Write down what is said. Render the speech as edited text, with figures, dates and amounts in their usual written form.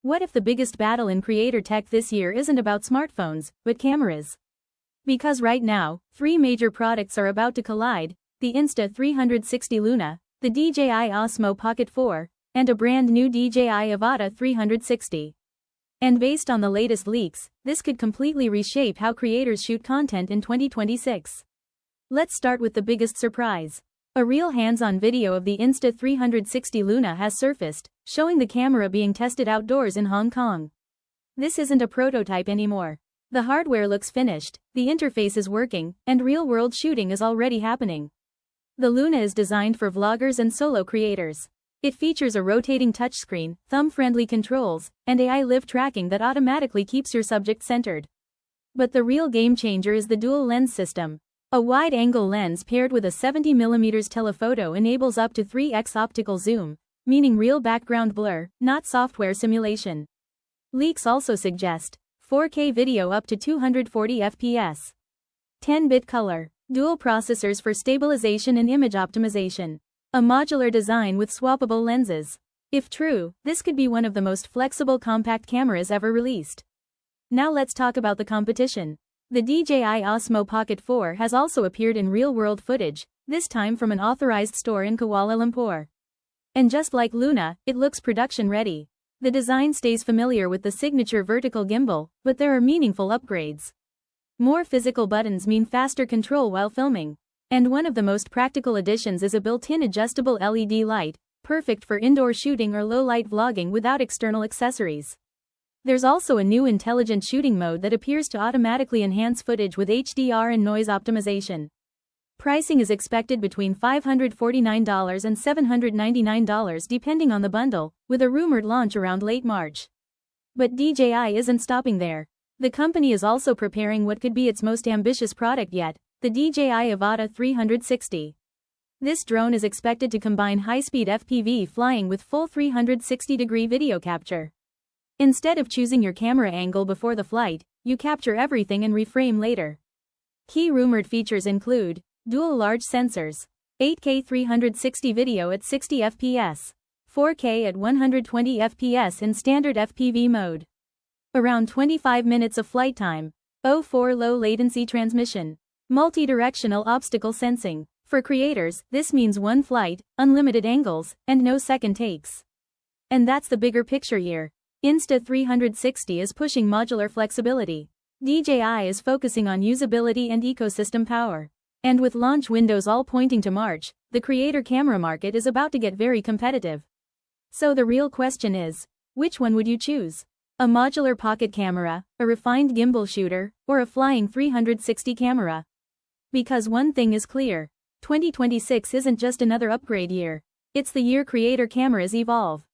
What if the biggest battle in creator tech this year isn't about smartphones, but cameras? Because right now, three major products are about to collide: the Insta360 LUNA, the DJI Osmo Pocket 4, and a brand new DJI Avata 360. And based on the latest leaks, this could completely reshape how creators shoot content in 2026. Let's start with the biggest surprise. A real hands-on video of the Insta360 LUNA has surfaced, showing the camera being tested outdoors in Hong Kong. This isn't a prototype anymore. The hardware looks finished, the interface is working, and real-world shooting is already happening. The LUNA is designed for vloggers and solo creators. It features a rotating touchscreen, thumb-friendly controls, and AI live tracking that automatically keeps your subject centered. But the real game-changer is the dual lens system. A wide-angle lens paired with a 70mm telephoto enables up to 3x optical zoom, meaning real background blur, not software simulation. Leaks also suggest 4K video up to 240 fps. 10-bit color, dual processors for stabilization and image optimization. A modular design with swappable lenses. If true, this could be one of the most flexible compact cameras ever released. Now let's talk about the competition. The DJI Osmo Pocket 4 has also appeared in real-world footage, this time from an authorized store in Kuala Lumpur. And just like LUNA, it looks production-ready. The design stays familiar with the signature vertical gimbal, but there are meaningful upgrades. More physical buttons mean faster control while filming. And one of the most practical additions is a built-in adjustable LED light, perfect for indoor shooting or low-light vlogging without external accessories. There's also a new intelligent shooting mode that appears to automatically enhance footage with HDR and noise optimization. Pricing is expected between $549 and $799 depending on the bundle, with a rumored launch around late March. But DJI isn't stopping there. The company is also preparing what could be its most ambitious product yet, the DJI Avata 360. This drone is expected to combine high-speed FPV flying with full 360-degree video capture. Instead of choosing your camera angle before the flight, you capture everything and reframe later. Key rumored features include dual large sensors, 8K 360 video at 60 fps, 4K at 120 fps in standard FPV mode, around 25 minutes of flight time, 04 low latency transmission, multi-directional obstacle sensing. For creators, this means one flight, unlimited angles, and no second takes. And that's the bigger picture here. Insta360 is pushing modular flexibility. DJI is focusing on usability and ecosystem power. And with launch windows all pointing to March, the creator camera market is about to get very competitive. So the real question is, which one would you choose? A modular pocket camera, a refined gimbal shooter, or a flying 360 camera? Because one thing is clear, 2026 isn't just another upgrade year. It's the year creator cameras evolve.